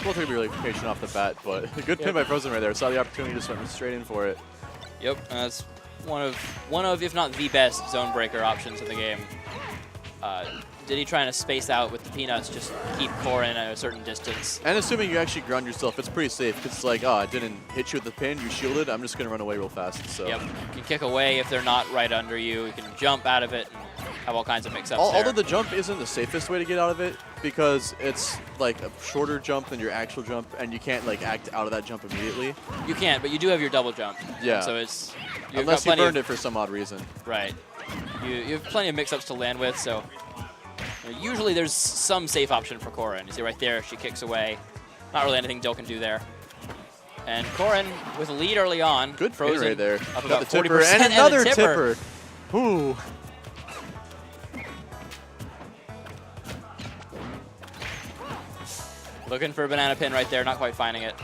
Both are going to be really patient off the bat, but a good pin by Frozen right there. Saw the opportunity, just went straight in for it. Yep, that's one of, if not the best zone breaker options in the game. Diddy trying to space out with the peanuts, just keep Korin at a certain distance. And assuming you actually ground yourself, it's pretty safe. It's like, oh, I didn't hit you with the pin, you shielded, I'm just going to run away real fast. So. Yep, you can kick away if they're not right under you. You can jump out of it and have all kinds of mix-ups there. Although the jump isn't the safest way to get out of it, because it's like a shorter jump than your actual jump, and you can't like act out of that jump immediately. You can't, but you do have your double jump. Yeah. So it's... Unless you burned it for some odd reason. Right. You have plenty of mix-ups to land with, so... Usually there's some safe option for Korin. You see right there, she kicks away. Not really anything Dill can do there. And Korin with a lead early on. Good Frozen right there. Up Got about the tipper 40% and another a tipper. Ooh. Looking for a banana pin right there, not quite finding it.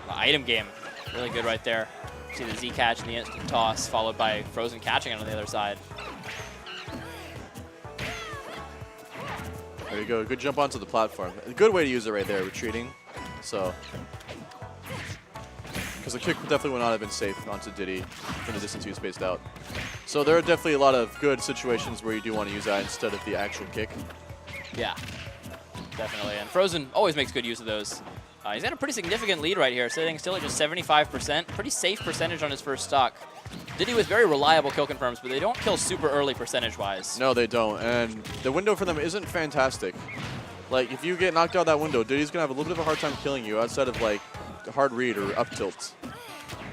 The item game, really good right there. See the Z catch and the instant toss, followed by Frozen catching it on the other side. There you go, good jump onto the platform. A good way to use it right there, retreating. So, because the kick definitely would not have been safe onto Diddy from the distance he was spaced out. So there are definitely a lot of good situations where you do want to use that instead of the actual kick. Yeah, definitely. And Frozen always makes good use of those. He's got a pretty significant lead right here, sitting still at just 75%. Pretty safe percentage on his first stock. Diddy with very reliable kill confirms, but they don't kill super early percentage-wise. No, they don't. And the window for them isn't fantastic. Like, if you get knocked out that window, Diddy's going to have a little bit of a hard time killing you outside of, like, hard read or up tilt.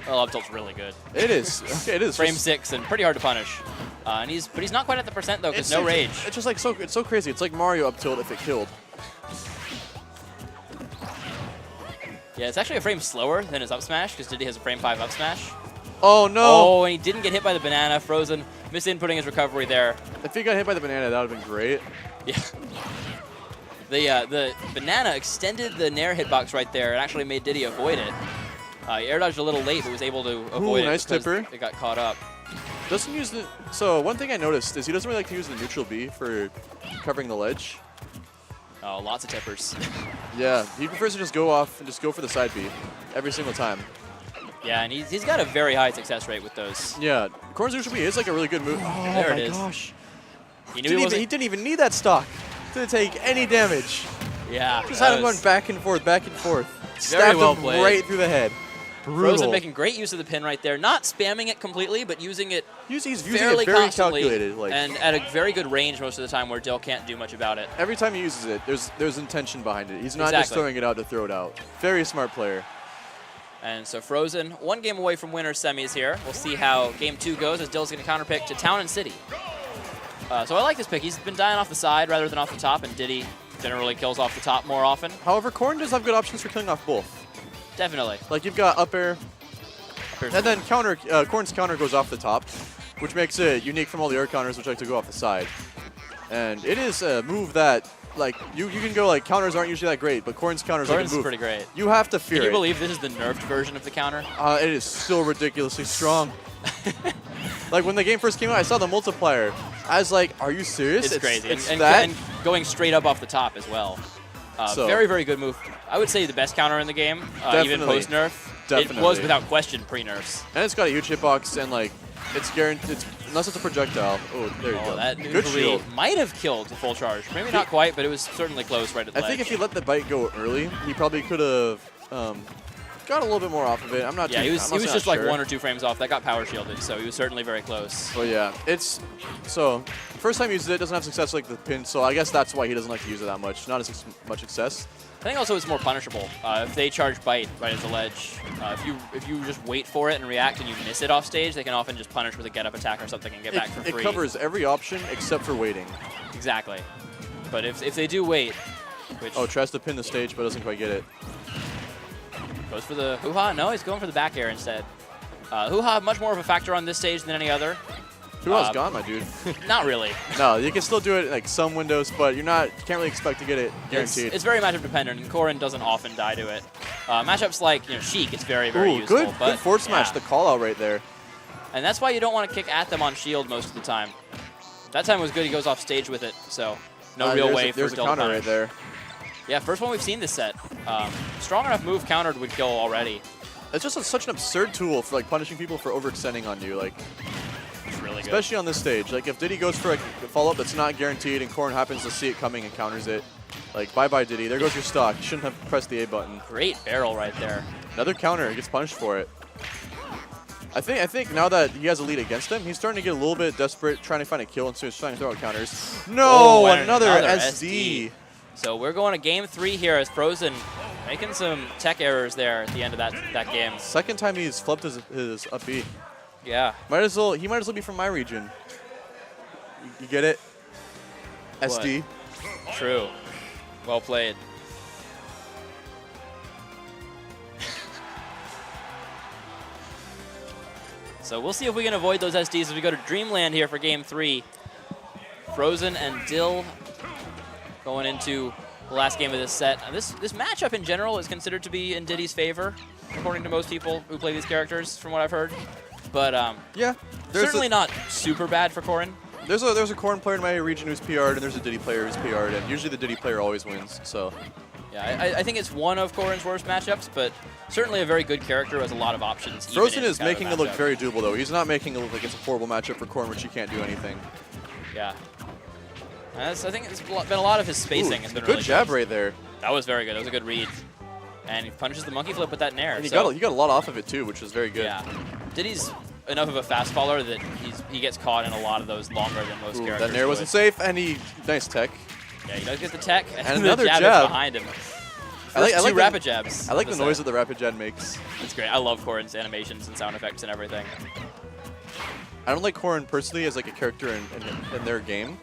Well, up tilt's really good. It is. Okay, it is. Frame 6 and pretty hard to punish. But he's not quite at the percent, though, because no rage. It's just, like, it's so crazy. It's like Mario up tilt if it killed. Yeah, it's actually a frame slower than his up smash, because Diddy has a frame 5 up smash. Oh, no. Oh, and he didn't get hit by the banana. Frozen misinputting his recovery there. If he got hit by the banana, that would have been great. Yeah. The banana extended the Nair hitbox right there and actually made Diddy avoid it. He air dodged a little late, but was able to avoid it nice because tipper. It got caught up. Doesn't use the... So, one thing I noticed is he doesn't really like to use the neutral B for covering the ledge. Oh, lots of tippers. Yeah, he prefers to just go off and just go for the side B every single time. Yeah, and he's got a very high success rate with those. Yeah, Korin's neutral B is like a really good move. Oh there my it is. Gosh. He knew He didn't even need that stock. Didn't take any damage. Yeah. Just had him going back and forth, back and forth. Very Stabbed well him played. right through the head. Brutal. Frozen making great use of the pin right there. Not spamming it completely, but using it He's using fairly it very constantly calculated. Like, and at a very good range most of the time where Dill can't do much about it. every time he uses it, there's intention behind it. He's not just throwing it out to throw it out. Very smart player. And so Frozen, one game away from winner's semis here. We'll see how game 2 goes as Dill's going to counterpick to Town and City. So I like this pick. He's been dying off the side rather than off the top, and Diddy generally kills off the top more often. However, Korin does have good options for killing off both. Definitely. Like, you've got up air, and then Korin's counter goes off the top, which makes it unique from all the air counters, which like to go off the side. And it is a move that, like, you can go, like, counters aren't usually that great, but Korin's counters are a move. Pretty great. You have to fear it. Can you believe this is the nerfed version of the counter? It is still ridiculously strong. Like, when the game first came out, I saw the multiplier. I was like, are you serious? It's crazy. It's and that? and going straight up off the top as well. Very, very good move. I would say the best counter in the game, even post-nerf. Definitely. It was without question pre-nerfs. And it's got a huge hitbox, and, like, it's guaranteed, unless it's a projectile. Oh, there you go. That good neutral shield. might have killed the full charge. Maybe not quite, but it was certainly close right at the I think if he let the bite go early, he probably could have got a little bit more off of it. I'm not. Yeah, he was just sure. like 1 or 2 frames off. That got power shielded, so he was certainly very close. Well, yeah, it's so first time he uses it, doesn't have success like the pin, so I guess that's why he doesn't like to use it that much. Not as much success. I think also it's more punishable. If they charge bite right at the ledge, if you just wait for it and react and you miss it off stage, they can often just punish with a get up attack or something and get back for free. It covers every option except for waiting. Exactly. But if they do wait, which tries to pin the stage but doesn't quite get it. Goes for the hoo-ha. No, he's going for the back air instead. Hoo-ha much more of a factor on this stage than any other. 2L's gone, my dude. Not really. No, you can still do it in like some windows, but you can't really expect to get it guaranteed. It's very matchup dependent, and Corrin doesn't often die to it. Matchups like Sheik, it's very, very Ooh, useful. Good forward smash, the call out right there. And that's why you don't want to kick at them on shield most of the time. That time was good. He goes off stage with it, so no real way for Dill to punish. There's a counter right there. Yeah, first one we've seen this set. Strong enough move countered would kill already. It's just such an absurd tool for like punishing people for overextending on you, like it's really good. Especially on this stage. Like if Diddy goes for a follow-up that's not guaranteed and Corrin happens to see it coming and counters it, like bye-bye Diddy. There goes your stock. You shouldn't have pressed the A button. Great barrel right there. Another counter. He gets punished for it. I think now that he has a lead against him, he's starting to get a little bit desperate, trying to find a kill, and so he's trying to throw out counters. No, another SD. So we're going to game 3 here as Frozen making some tech errors there at the end of that game. Second time he's flipped his up B. Yeah. He might as well be from my region. You get it? What? SD. True. Well played. So we'll see if we can avoid those SDs as we go to Dreamland here for game 3. Frozen and Dill going into the last game of this set. This matchup in general is considered to be in Diddy's favor, according to most people who play these characters, from what I've heard. But yeah, certainly not super bad for Corrin. There's a Corrin player in my region who's PR'd, and there's a Diddy player who's PR'd, and usually the Diddy player always wins. So yeah, I think it's one of Corrin's worst matchups, but certainly a very good character who has a lot of options. Frozen is making it look very doable, though. He's not making it look like it's a horrible matchup for Corrin, which he can't do anything. Yeah. I think it's been a lot of his spacing. Has been good really jab right there. That was very good. That was a good read. And he punishes the monkey flip with that nair. And he got a lot off of it, too, which was very good. Yeah. Diddy's enough of a fast follower that he gets caught in a lot of those longer than most characters. That nair wasn't safe, and nice tech. Yeah, he does get the tech, and another the jab is behind him. I like rapid jabs. I like the noise that the rapid jab makes. It's great. I love Corrin's animations and sound effects and everything. I don't like Corrin personally as like a character in their game,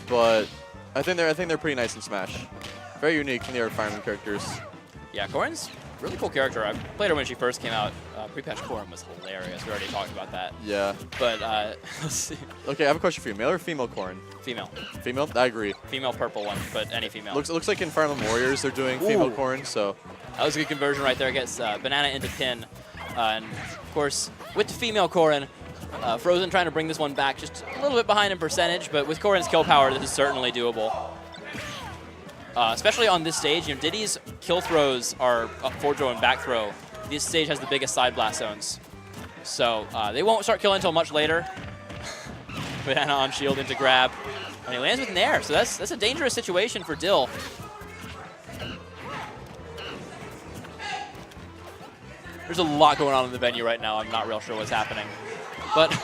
but I think they're pretty nice in Smash. Very unique from the other Fire Emblem characters. Yeah, Corrin's really cool character. I played her when she first came out. Pre-patch Corrin was hilarious. We already talked about that. Yeah. But let's see. Okay, I have a question for you. Male or female Corrin? Female. Female? I agree. Female purple one, but any female. Looks like in Fire Emblem Warriors they're doing female Corrin, so. That was a good conversion right there. Gets banana into pin. And of course, with the female Corrin, Frozen trying to bring this one back just a little bit behind in percentage, but with Corrin's kill power, this is certainly doable. Especially on this stage, Diddy's kill throws are up forward throw and back throw. This stage has the biggest side blast zones. So they won't start killing until much later. Banana on shield into grab. And he lands with nair, so that's a dangerous situation for Dill. There's a lot going on in the venue right now. I'm not real sure what's happening. But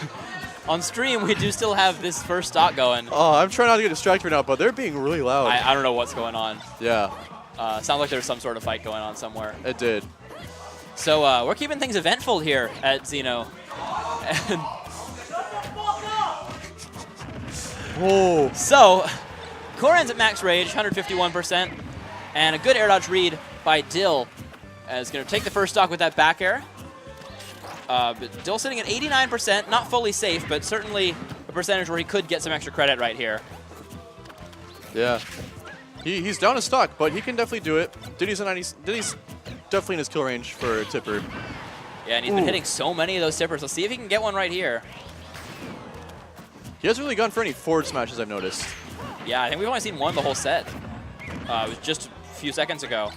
on stream, we do still have this first stock going. Oh, I'm trying not to get distracted right now, but they're being really loud. I don't know what's going on. Yeah. Sounds like there's some sort of fight going on somewhere. It did. So we're keeping things eventful here at Xeno. Whoa. So, Corrin's at max rage, 151%, and a good air dodge read by Dill. Is going to take the first stock with that back air. But Dill sitting at 89%, not fully safe, but certainly a percentage where he could get some extra credit right here. Yeah. He's down a stock, but he can definitely do it. Diddy's definitely in his kill range for a tipper. Yeah, and he's been hitting so many of those tippers. Let's see if he can get one right here. He hasn't really gone for any forward smashes, I've noticed. Yeah, I think we've only seen one the whole set. It was just a few seconds ago.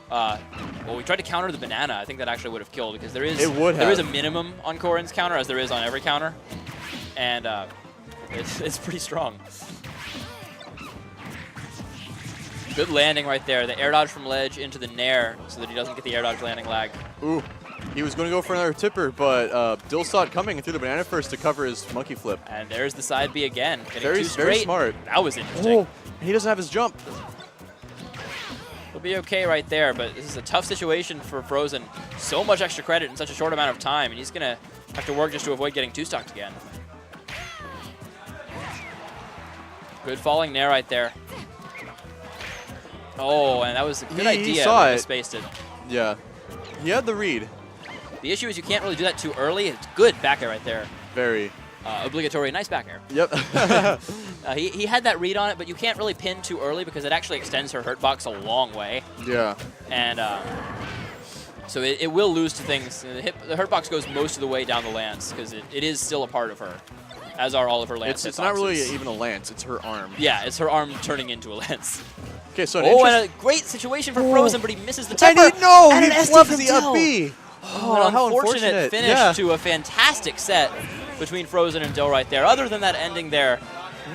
Well, we tried to counter the banana. I think that actually would have killed because there is a minimum on Corrin's counter, as there is on every counter, and it's pretty strong. Good landing right there. The air dodge from ledge into the nair so that he doesn't get the air dodge landing lag. Ooh, he was going to go for another tipper, but Dill saw it coming and threw the banana first to cover his monkey flip. And there's the side B again. Very smart. That was interesting. Oh, he doesn't have his jump. He'll be okay right there, but this is a tough situation for Frozen. So much extra credit in such a short amount of time, and he's going to have to work just to avoid getting two-stocked again. Good falling nair right there. Oh, and that was a good idea. He saw it. Spaced it. Yeah. He had the read. The issue is you can't really do that too early. It's good back air right there. Very. Obligatory nice back air. Yep. He had that read on it, but you can't really pin too early because it actually extends her hurt box a long way. Yeah. And so it will lose to things. The hurt box goes most of the way down the lance because it is still a part of her, as are all of her lance. It's not really even a lance. It's her arm. Yeah, it's her arm turning into a lance. Okay, so and a great situation for Frozen, but he misses the temper. And he an SD flubbed from the Dill. up B. Oh, an how unfortunate finish yeah. to a fantastic set between Frozen and Dill right there. Other than that ending there,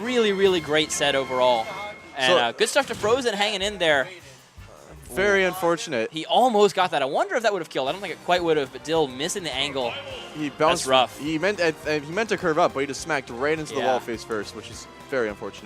really, really great set overall. And So- good stuff to Frozen hanging in there. Very unfortunate. He almost got that. I wonder if that would have killed. I don't think it quite would have, but Dill missing the angle. He bounced. That's rough. He meant to curve up, but he just smacked right into the Yeah. wall face first, which is very unfortunate.